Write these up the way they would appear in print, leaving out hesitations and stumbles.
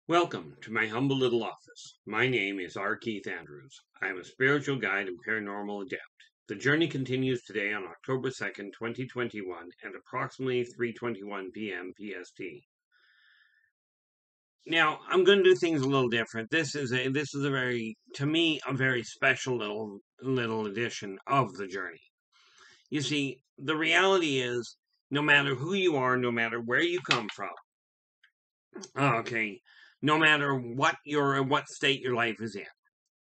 Welcome to my humble little office. My name is R. Keith Andrews. I am a spiritual guide and paranormal adept. The journey continues today on October 2nd, 2021 at approximately 3:21 p.m. PST. Now, I'm going to do things a little different. This is a very, to me, a very special little edition of the journey. You see, the reality is, no matter who you are, no matter where you come from, no matter what state your life is in,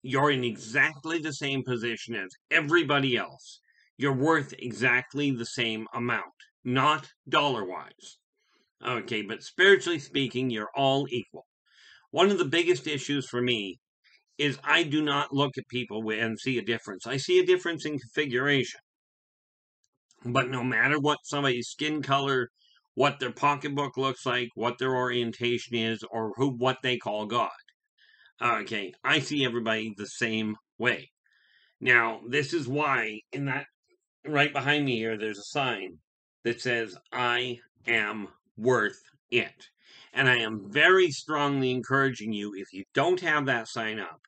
you're in exactly the same position as everybody else. You're worth exactly the same amount, not dollar-wise. Okay, but spiritually speaking, you're all equal. One of the biggest issues for me is I do not look at people and see a difference. I see a difference in configuration. But no matter what somebody's skin color, what their pocketbook looks like, what their orientation is, or what they call God, okay, I see everybody the same way. Now, this is why in that right behind me here, there's a sign that says, I am worth it. And I am very strongly encouraging you, if you don't have that sign up,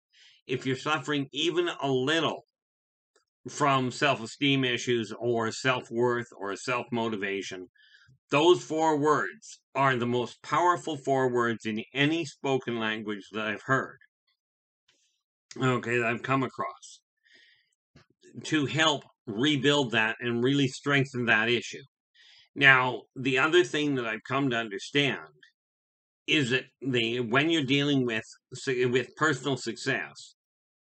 if you're suffering even a little from self-esteem issues or self-worth or self-motivation, those 4 words are the most powerful 4 words in any spoken language that I've heard. Okay, that I've come across to help rebuild that and really strengthen that issue. Now, the other thing that I've come to understand is that when you're dealing with personal success,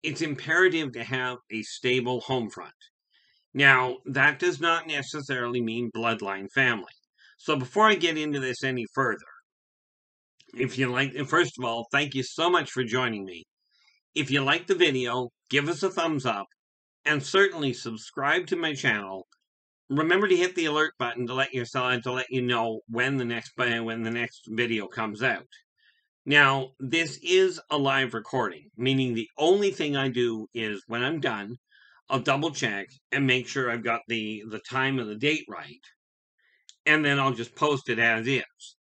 it's imperative to have a stable home front. Now, that does not necessarily mean bloodline family. So before I get into this any further, if you like, first of all, thank you so much for joining me. If you like the video, give us a thumbs up, and certainly subscribe to my channel. Remember to hit the alert button to let you know when the next video comes out. Now, this is a live recording, meaning the only thing I do is when I'm done, I'll double check and make sure I've got the time and the date right, and then I'll just post it as is.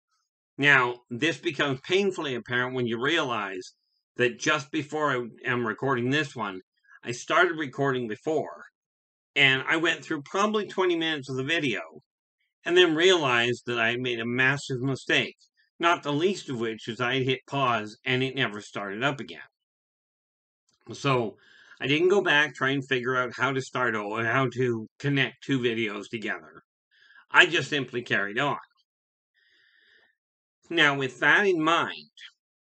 Now, this becomes painfully apparent when you realize that just before I am recording this one, I started recording before, and I went through probably 20 minutes of the video, and then realized that I had made a massive mistake, not the least of which is I had hit pause, and it never started up again. So, I didn't go back, try and figure out how to start over, how to connect 2 videos together. I just simply carried on. Now, with that in mind,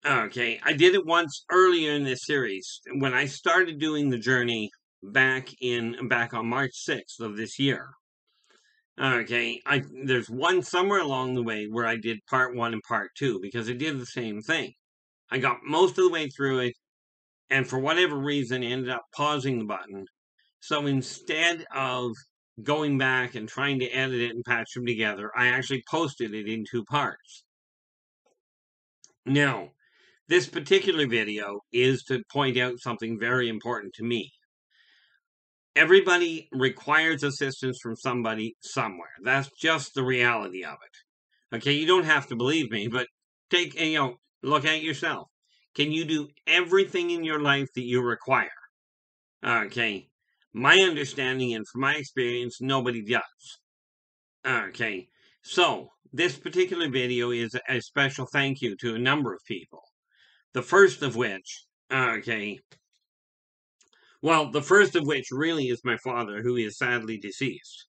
okay, I did it once earlier in this series when I started doing the journey back on March 6th of this year. Okay, there's one somewhere along the way where I did part 1 and part 2 because I did the same thing. I got most of the way through it, and for whatever reason, ended up pausing the button. So instead of going back and trying to edit it and patch them together, I actually posted it in 2 parts. Now, this particular video is to point out something very important to me. Everybody requires assistance from somebody somewhere. That's just the reality of it. Okay, you don't have to believe me, but look at yourself. Can you do everything in your life that you require? Okay, my understanding and from my experience, nobody does. Okay, so this particular video is a special thank you to a number of people. The first of which really is my father, who is sadly deceased.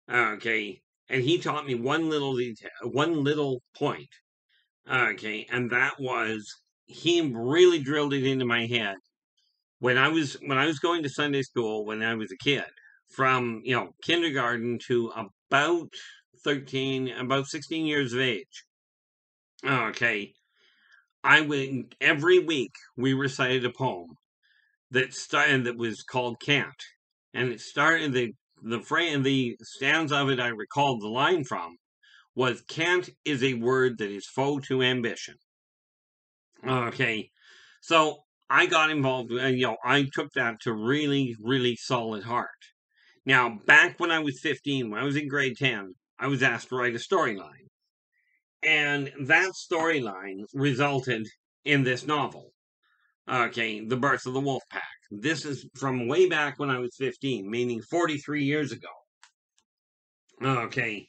Okay, and he taught me one little point. Okay, and that was he really drilled it into my head when I was going to Sunday school when I was a kid, from kindergarten to about 16 years of age. Okay, every week we recited a poem that was called Cant, and it started the stanza of it I recalled the line from was, "Cant is a word that is foe to ambition." Okay, so I got involved. I took that to really, really solid heart. Now, back when I was 15, when I was in grade 10, I was asked to write a storyline, and that storyline resulted in this novel. Okay, The Birth of the Wolf Pack. This is from way back when I was 15, meaning 43 years ago. Okay,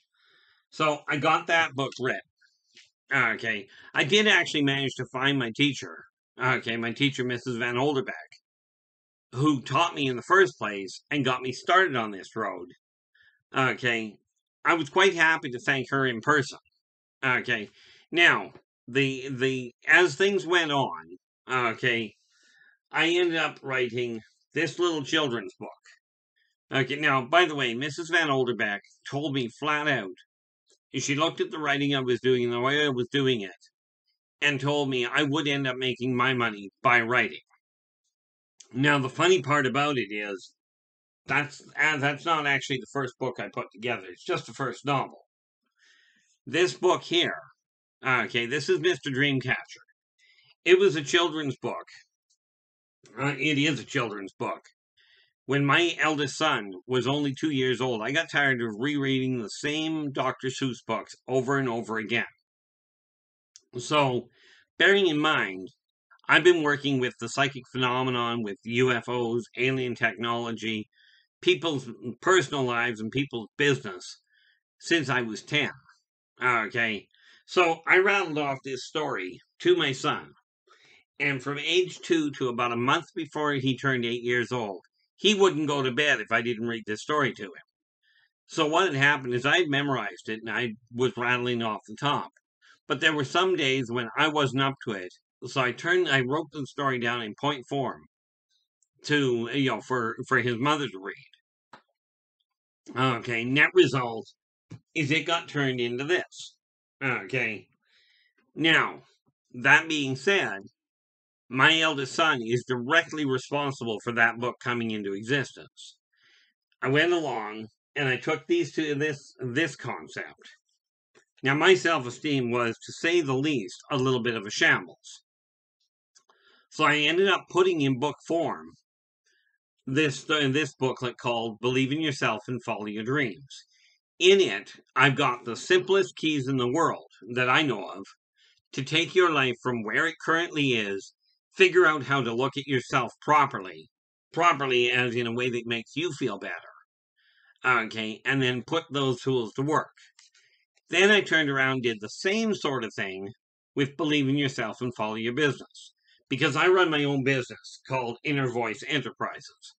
so I got that book read. Okay, I did actually manage to find my teacher. Okay, my teacher, Mrs. Van Yldrbac, who taught me in the first place and got me started on this road. Okay, I was quite happy to thank her in person. Okay, now the as things went on, okay, I ended up writing this little children's book. Okay, now by the way, Mrs. Van Yldrbac told me flat out. She looked at the writing I was doing and the way I was doing it, and told me I would end up making my money by writing. Now the funny part about it is that's not actually the first book I put together. It's just the first novel. This book here, okay, this is Mr. Dreamcatcher. It was a children's book. It is a children's book. When my eldest son was only 2 years old, I got tired of rereading the same Dr. Seuss books over and over again. So, bearing in mind, I've been working with the psychic phenomenon, with UFOs, alien technology, people's personal lives, and people's business since I was 10. Okay, so I rattled off this story to my son. And from age 2 to about a month before he turned 8 years old, he wouldn't go to bed if I didn't read this story to him. So what had happened is I had memorized it and I was rattling off the top. But there were some days when I wasn't up to it. So I wrote the story down in point form to, for his mother to read. Okay, net result is it got turned into this. Okay. Now, that being said, my eldest son is directly responsible for that book coming into existence. I went along and I took this concept. Now, my self-esteem was, to say the least, a little bit of a shambles. So I ended up putting in book form this booklet called Believe in Yourself and Follow Your Dreams. In it, I've got the simplest keys in the world that I know of to take your life from where it currently is, figure out how to look at yourself properly as in a way that makes you feel better. Okay, and then put those tools to work. Then I turned around and did the same sort of thing with Believe in Yourself and Follow Your Business. Because I run my own business called Inner Voice Enterprises.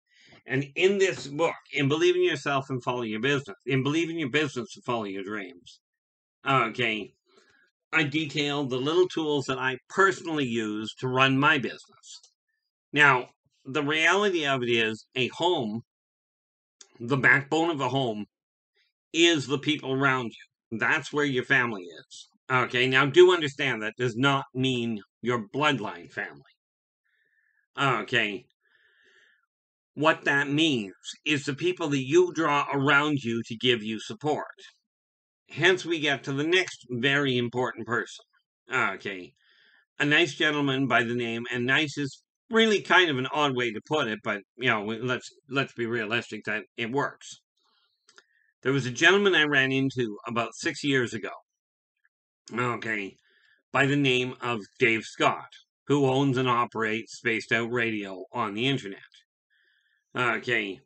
And in this book, in Believe in Yourself and Follow Your Business, in Believe in Your Business and Follow Your Dreams, okay, I detailed the little tools that I personally use to run my business. Now, the reality of it is a home, the backbone of a home, is the people around you. That's where your family is. Okay, now do understand that does not mean your bloodline family. Okay, what that means is the people that you draw around you to give you support. Hence, we get to the next very important person. Okay, a nice gentleman by the name, and nice is really kind of an odd way to put it, but let's be realistic that it works. There was a gentleman I ran into about 6 years ago. Okay, by the name of Dave Scott, who owns and operates Spaced Out Radio on the internet. Okay,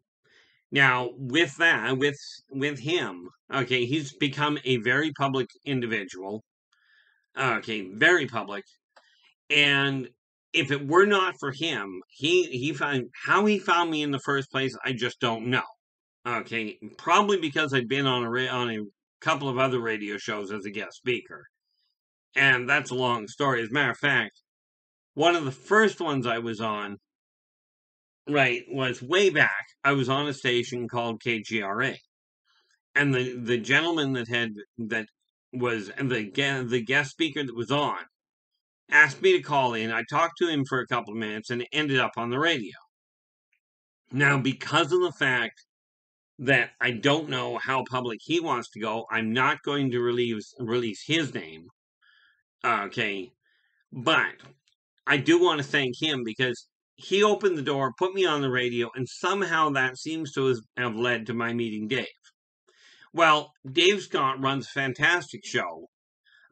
now with that, with him, okay, he's become a very public individual. Okay, very public, and if it were not for him, he found how he found me in the first place, I just don't know. Okay, probably because I'd been on a couple of other radio shows as a guest speaker. And that's a long story. As a matter of fact, one of the first ones I was on, right, was way back. I was on a station called KGRA. And the gentleman that was the guest speaker that was on asked me to call in. I talked to him for a couple of minutes and ended up on the radio. Now, because of the fact that I don't know how public he wants to go, I'm not going to release his name. Okay, but I do want to thank him because he opened the door, put me on the radio, and somehow that seems to have led to my meeting Dave. Well, Dave Scott runs a fantastic show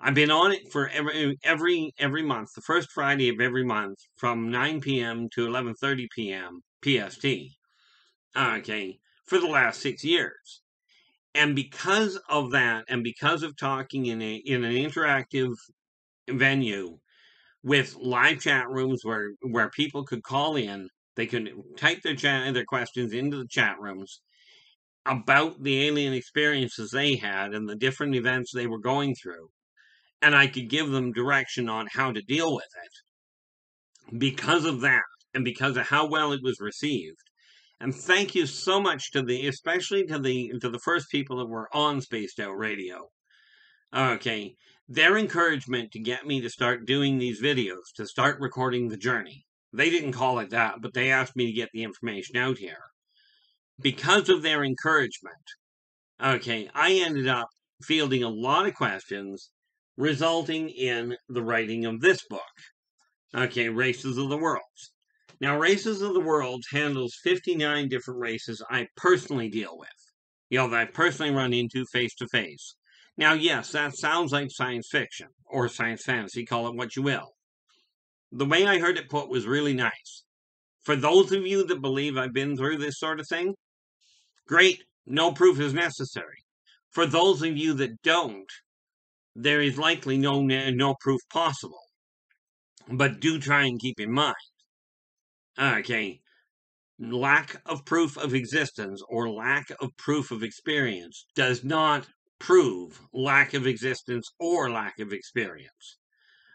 I've been on it for every month, the first Friday of every month from 9 p.m. to 11:30 p.m. PST. Okay, for the last 6 years. And because of that, and because of talking in an interactive venue with live chat rooms where people could call in, they could type their questions into the chat rooms about the alien experiences they had and the different events they were going through, and I could give them direction on how to deal with it. Because of that, and because of how well it was received, and thank you so much to especially to the first people that were on Spaced Out Radio. Okay, their encouragement to get me to start doing these videos, to start recording the journey. They didn't call it that, but they asked me to get the information out here. Because of their encouragement, okay, I ended up fielding a lot of questions, resulting in the writing of this book. Okay, Races of the Worlds. Now, Races of the Worlds handles 59 different races I personally deal with. That I personally run into face to face. Now, yes, that sounds like science fiction, or science fantasy, call it what you will. The way I heard it put was really nice. For those of you that believe I've been through this sort of thing, great, no proof is necessary. For those of you that don't, there is likely no proof possible. But do try and keep in mind, okay, lack of proof of existence or lack of proof of experience does not prove lack of existence or lack of experience.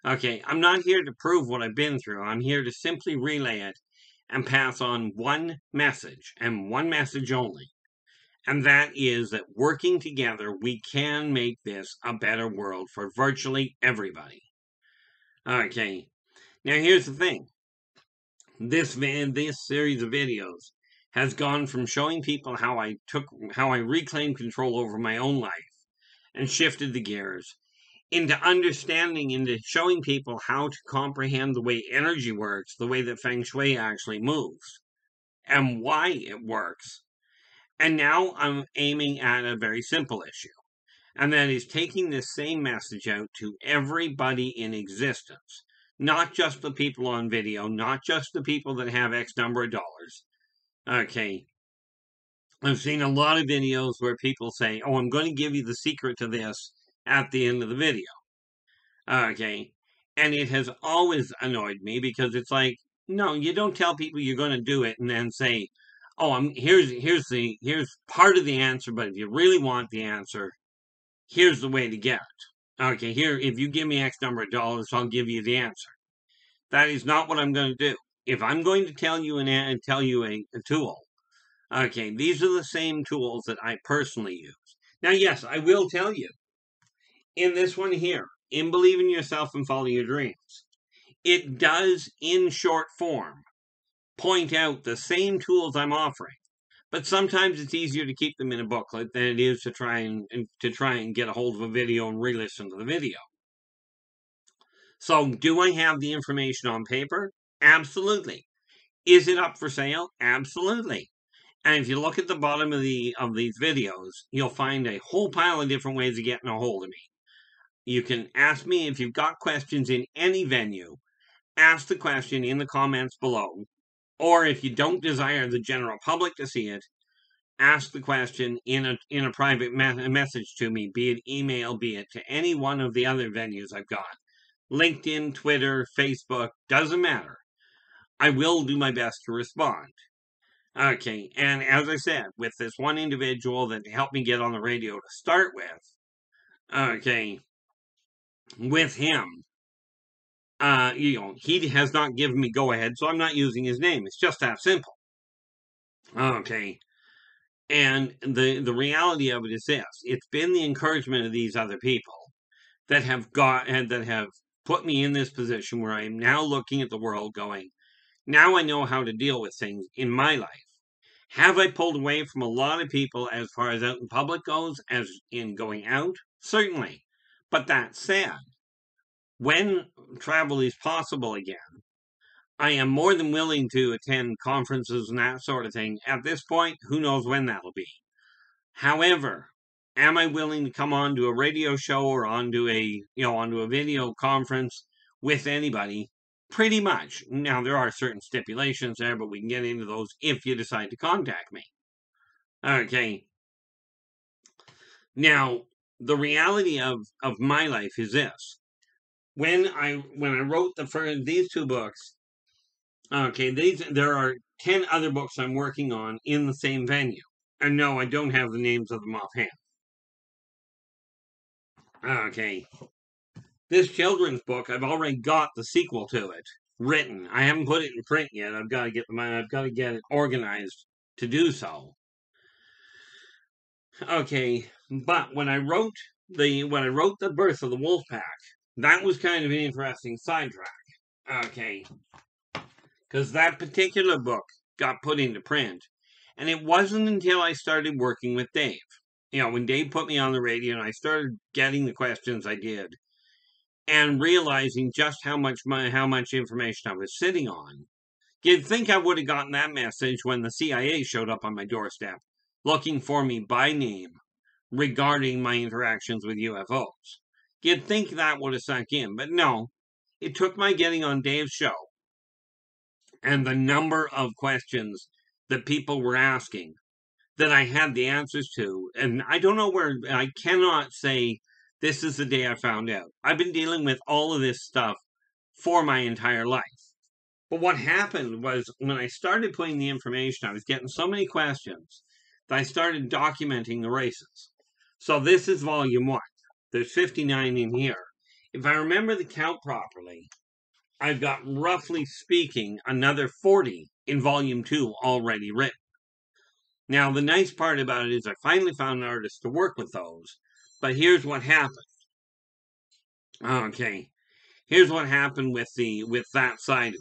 Okay, I'm not here to prove what I've been through. I'm here to simply relay it and pass on one message, and one message only. And that is that working together, we can make this a better world for virtually everybody. Okay, now here's the thing. This series of videos has gone from showing people how I reclaimed control over my own life and shifted the gears, into understanding, into showing people how to comprehend the way energy works, the way that Feng Shui actually moves, and why it works. And now I'm aiming at a very simple issue, and that is taking this same message out to everybody in existence. Not just the people on video, not just the people that have X number of dollars. Okay. I've seen a lot of videos where people say, oh, I'm going to give you the secret to this at the end of the video. Okay. And it has always annoyed me because it's like, no, you don't tell people you're going to do it and then say, oh, here's part of the answer, but if you really want the answer, here's the way to get it. Okay, here, if you give me X number of dollars, I'll give you the answer. That is not what I'm going to do. If I'm going to tell you a tool, okay, these are the same tools that I personally use. Now, yes, I will tell you, in this one here, in Believe in Yourself and Follow Your Dreams, it does, in short form, point out the same tools I'm offering. But sometimes it's easier to keep them in a booklet than it is to try and get a hold of a video and re-listen to the video. So, do I have the information on paper? Absolutely. Is it up for sale? Absolutely. And if you look at the bottom of these videos, you'll find a whole pile of different ways of getting a hold of me. You can ask me if you've got questions in any venue. Ask the question in the comments below. Or if you don't desire the general public to see it, ask the question in a private message to me, be it email, be it to any one of the other venues I've got. LinkedIn, Twitter, Facebook, doesn't matter. I will do my best to respond. Okay, and as I said, with this one individual that helped me get on the radio to start with, okay, with him, he has not given me go-ahead, so I'm not using his name. It's just that simple. Okay, and the reality of it is this. It's been the encouragement of these other people that have put me in this position where I am now looking at the world going, now I know how to deal with things in my life. Have I pulled away from a lot of people as far as out in public goes, as in going out? Certainly. But that said, when travel is possible again, I am more than willing to attend conferences and that sort of thing. At this point, who knows when that'll be. However, Am I willing to come on to a radio show or onto a video conference with anybody? Pretty much. Now, there are certain stipulations there, but we can get into those if you decide to contact me. Okay. Now, the reality of my life is this. When I wrote these two books, okay, there are 10 other books I'm working on in the same venue. And no, I don't have the names of them offhand. Okay. This children's book, I've already got the sequel to it written. I haven't put it in print yet. I've got to get it organized to do so. Okay, but when I wrote the Birth of the Wolfpack, that was kind of an interesting sidetrack. Okay, because that particular book got put into print, and it wasn't until I started working with Dave. When Dave put me on the radio and I started getting the questions I did, and realizing just how much information I was sitting on. You'd think I would have gotten that message when the CIA showed up on my doorstep, looking for me by name, regarding my interactions with UFOs. You'd think that would have sunk in, but no. It took my getting on Dave's show and the number of questions that people were asking that I had the answers to. And I don't know I cannot say this is the day I found out. I've been dealing with all of this stuff for my entire life. But what happened was when I started putting the information, I was getting so many questions that I started documenting the races. So this is volume 1. There's 59 in here. If I remember the count properly, I've got, roughly speaking, another 40 in volume 2 already written. Now, the nice part about it is I finally found an artist to work with those. But here's what happened. Okay. Here's what happened with that side of it.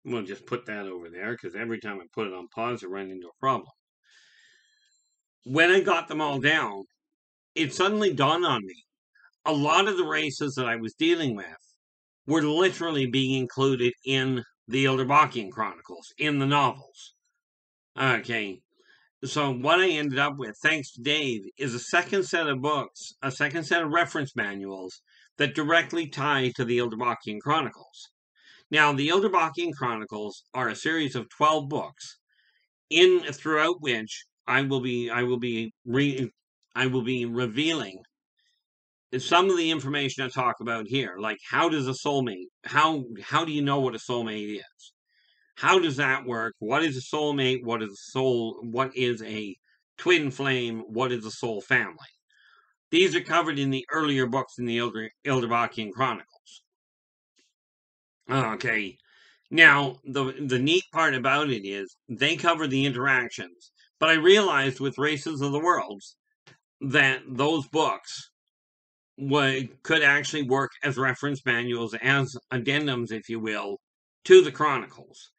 We'll just put that over there, because every time I put it on pause, I run into a problem. When I got them all down, it suddenly dawned on me. A lot of the races that I was dealing with were literally being included in the Yldrbacian Chronicles, in the novels. Okay. So what I ended up with, thanks to Dave, is a second set of books, a second set of reference manuals that directly tie to the Yldrbacian Chronicles. Now, the Yldrbacian Chronicles are a series of 12 books, throughout which I will be revealing some of the information I talk about here, like how does a soulmate, how do you know what a soulmate is? How does that work? What is a soulmate? What is a soul? What is a twin flame? What is a soul family? These are covered in the earlier books in the Yldrbacian Chronicles. Okay. Now, the neat part about it is they cover the interactions. But I realized with Races of the Worlds that those books could actually work as reference manuals, as addendums, if you will, to the Chronicles.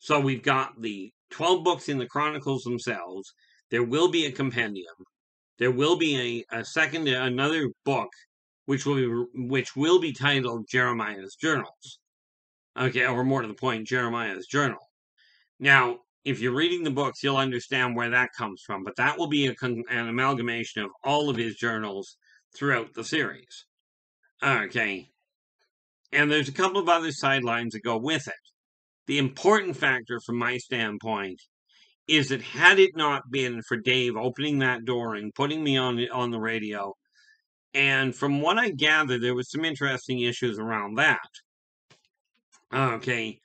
So we've got the 12 books in the Chronicles themselves. There will be a compendium. There will be another book, which will be titled Jeremiah's Journals. Okay, or more to the point, Jeremiah's Journal. Now, if you're reading the books, you'll understand where that comes from, but that will be an amalgamation of all of his journals throughout the series. Okay. And there's a couple of other sidelines that go with it. The important factor from my standpoint is that had it not been for Dave opening that door and putting me on the radio, and from what I gather, there was some interesting issues around that. Okay.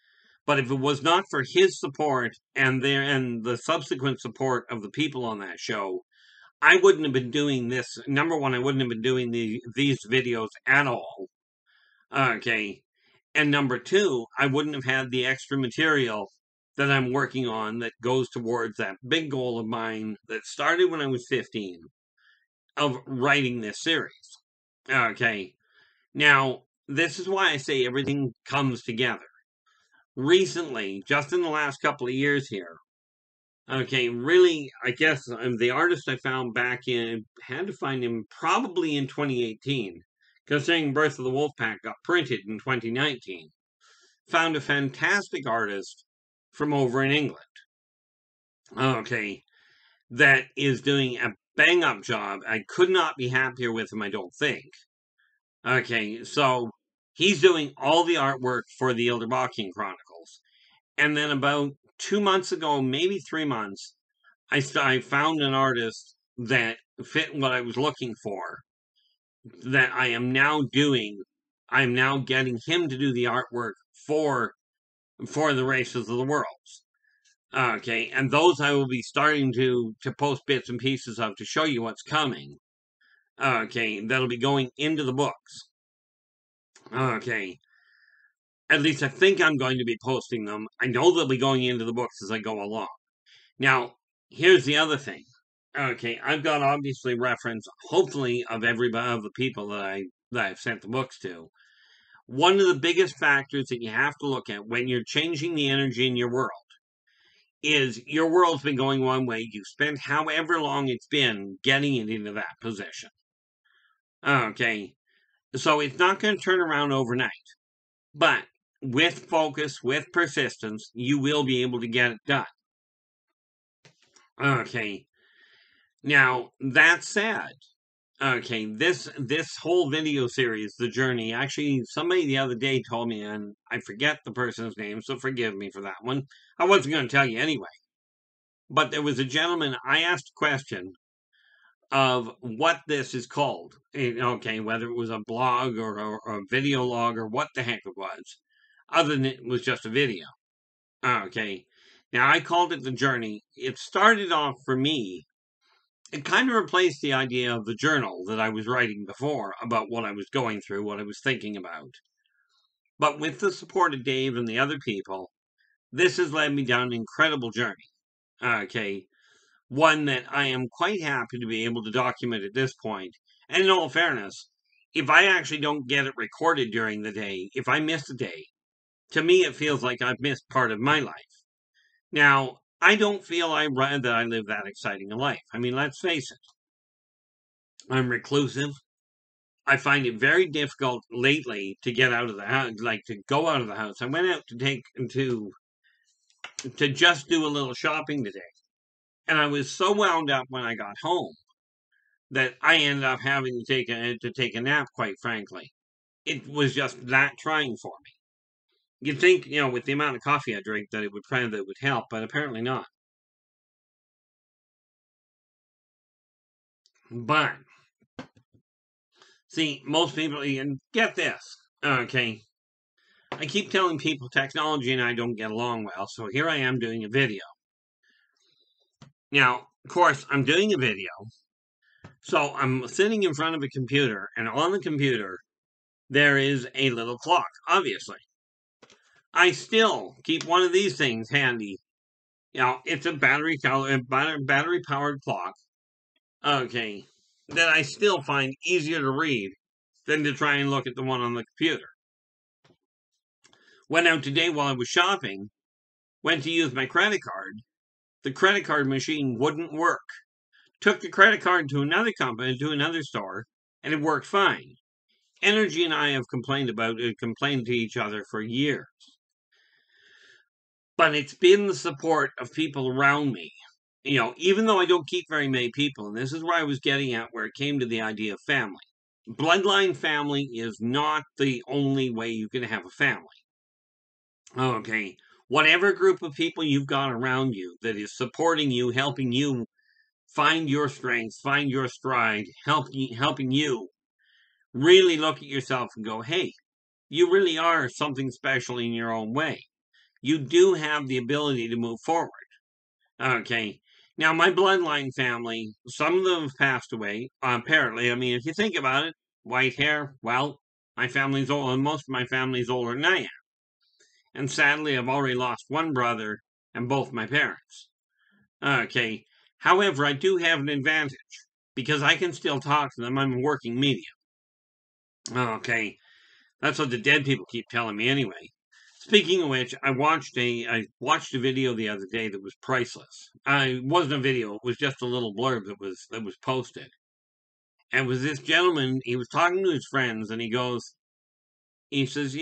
But if it was not for his support and the subsequent support of the people on that show, I wouldn't have been doing this. Number one, I wouldn't have been doing these videos at all. Okay. And number two, I wouldn't have had the extra material that I'm working on that goes towards that big goal of mine that started when I was 15 of writing this series. Okay. Now, this is why I say everything comes together. Recently, just in the last couple of years here, okay, really, I guess the artist I found had to find him probably in 2018, considering Birth of the Wolfpack got printed in 2019. Found a fantastic artist from over in England. Okay, that is doing bang-up job. I could not be happier with him, I don't think. Okay, so he's doing all the artwork for the Elderbaking Chronicles. And then about 2 months ago, maybe 3 months, I found an artist that fit what I was looking for, that I am now doing. I'm now getting him to do the artwork for the races of the worlds. Okay, and those I will be starting to post bits and pieces of to show you what's coming. Okay, that'll be going into the books. Okay, at least I think I'm going to be posting them. I know they'll be going into the books as I go along. Now, here's the other thing. Okay, I've got obviously reference, hopefully, of everybody, of the people that I've sent the books to. One of the biggest factors that you have to look at when you're changing the energy in your world is your world's been going one way. You've spent however long it's been getting it into that position. Okay, so it's not going to turn around overnight. But with focus, with persistence, you will be able to get it done. Okay, now that said, okay, this whole video series, The Journey, actually, somebody the other day told me, and I forget the person's name, so forgive me for that one. I wasn't going to tell you anyway. But there was a gentleman, I asked a question of what this is called. Okay, whether it was a blog or a video log or what the heck it was, other than it was just a video. Okay, now I called it The Journey. It started off for me, it kind of replaced the idea of the journal that I was writing before about what I was going through, what I was thinking about. But with the support of Dave and the other people, this has led me down an incredible journey. Okay, one that I am quite happy to be able to document at this point. And in all fairness, if I actually don't get it recorded during the day, if I miss a day, to me it feels like I've missed part of my life. Now, I don't feel that I live that exciting a life. I mean, let's face it. I'm reclusive. I find it very difficult lately to get out of the house, like to go out of the house. I went out to just do a little shopping today. And I was so wound up when I got home that I ended up having to take a nap, quite frankly. It was just that trying for me. You'd think, with the amount of coffee I drink, that it would help, but apparently not. But see, most people, and get this, okay? I keep telling people technology and I don't get along well, so here I am doing a video. Now, of course, I'm doing a video, so I'm sitting in front of a computer, and on the computer, there is a little clock, obviously. I still keep one of these things handy. It's a battery-powered clock, okay, that I still find easier to read than to try and look at the one on the computer. Went out today while I was shopping, went to use my credit card. The credit card machine wouldn't work. Took the credit card to another company, to another store, and it worked fine. Energy and I have complained to each other for years. But it's been the support of people around me. Even though I don't keep very many people, and this is where I was getting at, where it came to the idea of family. Bloodline family is not the only way you can have a family. Okay, whatever group of people you've got around you that is supporting you, helping you find your strength, find your stride, helping you really look at yourself and go, hey, you really are something special in your own way. You do have the ability to move forward. Okay, now my bloodline family, some of them have passed away, apparently. I mean, if you think about it, white hair, well, my family's old, and most of my family's older than I am. And sadly, I've already lost one brother and both my parents. Okay, however, I do have an advantage because I can still talk to them. I'm a working medium. Okay, that's what the dead people keep telling me anyway. Speaking of which, I watched a video the other day that was priceless. It wasn't a video; it was just a little blurb that was posted. And it was this gentleman. He was talking to his friends, and he says,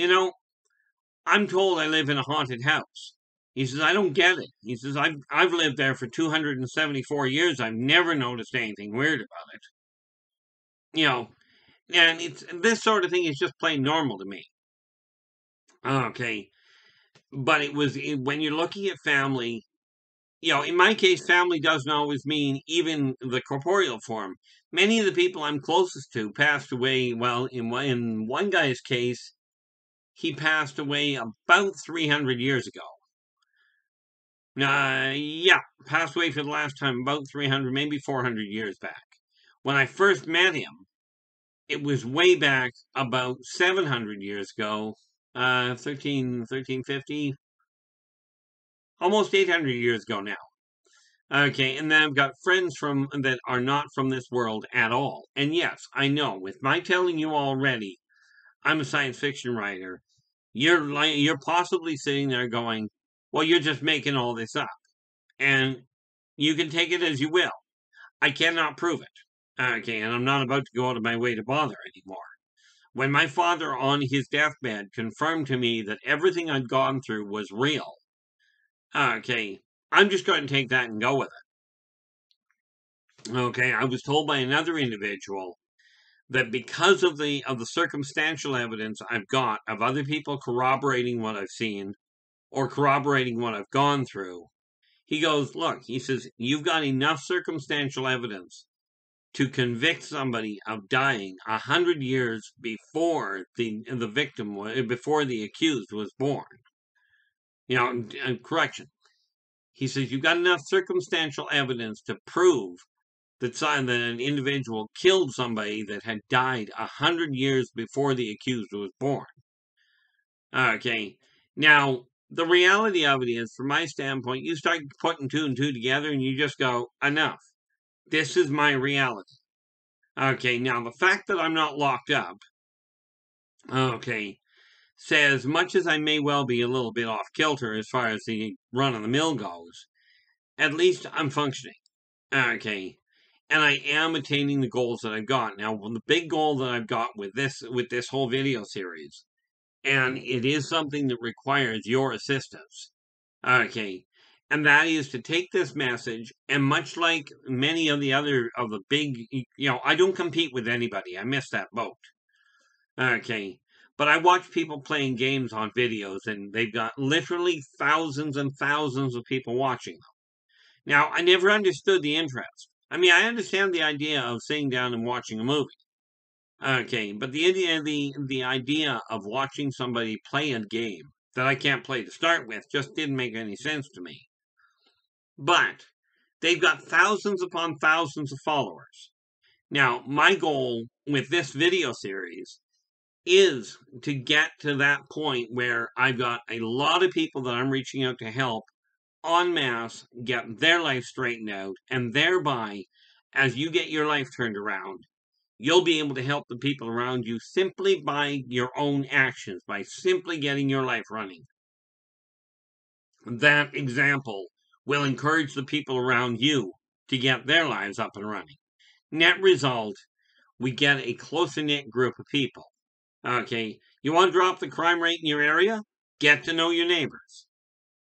I'm told I live in a haunted house. He says, I don't get it. He says, I've lived there for 274 years. I've never noticed anything weird about it. You know, and this sort of thing is just plain normal to me. Okay. But when you're looking at family, in my case, family doesn't always mean even the corporeal form. Many of the people I'm closest to passed away. Well, in one guy's case, he passed away about 300 years ago. Yeah, passed away for the last time about 300, maybe 400 years back. When I first met him, it was way back about 700 years ago, 1350, almost 800 years ago now. Okay, and then I've got friends that are not from this world at all. And yes, I know, with my telling you already, I'm a science fiction writer, you're possibly sitting there going, well, you're just making all this up. And you can take it as you will. I cannot prove it. Okay, and I'm not about to go out of my way to bother anymore. When my father on his deathbed confirmed to me that everything I'd gone through was real, okay, I'm just going to take that and go with it. Okay, I was told by another individual that because of the circumstantial evidence I've got of other people corroborating what I've seen or corroborating what I've gone through, he goes, look, he says, you've got enough circumstantial evidence to convict somebody of dying 100 years before the victim, before the accused was born. Correction. He says, you've got enough circumstantial evidence to prove that an individual killed somebody that had died 100 years before the accused was born. Okay. Now, the reality of it is, from my standpoint, you start putting two and two together and you just go, enough. This is my reality. Okay, now the fact that I'm not locked up, okay, says much as I may well be a little bit off kilter as far as the run-of-the-mill goes, at least I'm functioning. Okay, and I am attaining the goals that I've got. Now, the big goal that I've got with this whole video series, and it is something that requires your assistance, okay, and that is to take this message, and much like many of the big, I don't compete with anybody. I missed that boat. Okay. But I watch people playing games on videos, and they've got literally thousands and thousands of people watching them. Now, I never understood the interest. I mean, I understand the idea of sitting down and watching a movie. Okay, but the idea of watching somebody play a game that I can't play to start with just didn't make any sense to me. But they've got thousands upon thousands of followers. Now, my goal with this video series is to get to that point where I've got a lot of people that I'm reaching out to help en masse get their life straightened out, and thereby, as you get your life turned around, you'll be able to help the people around you simply by your own actions, by simply getting your life running. That example will encourage the people around you to get their lives up and running. Net result, we get a closer-knit group of people. Okay, you want to drop the crime rate in your area? Get to know your neighbors.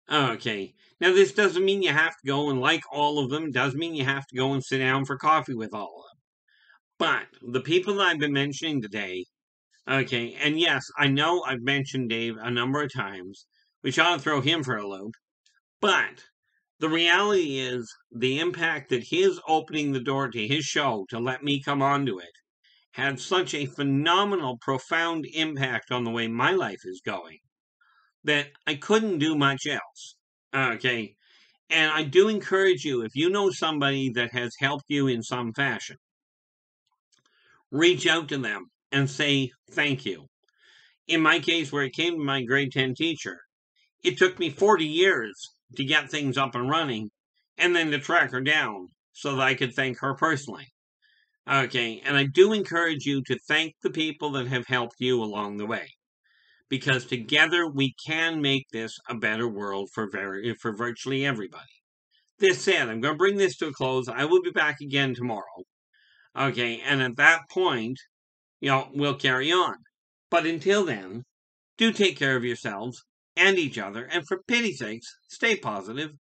Okay, now this doesn't mean you have to go and like all of them. It doesn't mean you have to go and sit down for coffee with all of them. But the people that I've been mentioning today, okay, and yes, I know I've mentioned Dave a number of times. We ought to throw him for a loop. But the reality is the impact that his opening the door to his show to let me come onto it had such a phenomenal, profound impact on the way my life is going that I couldn't do much else. Okay. And I do encourage you, if you know somebody that has helped you in some fashion, reach out to them and say thank you. In my case, where it came to my grade 10 teacher, it took me 40 years to get things up and running and then to track her down so that I could thank her personally. Okay, and I do encourage you to thank the people that have helped you along the way, because together we can make this a better world for virtually everybody. This said, I'm going to bring this to a close. I will be back again tomorrow. Okay, and at that point, we'll carry on. But until then, do take care of yourselves and each other, and for pity's sakes, stay positive.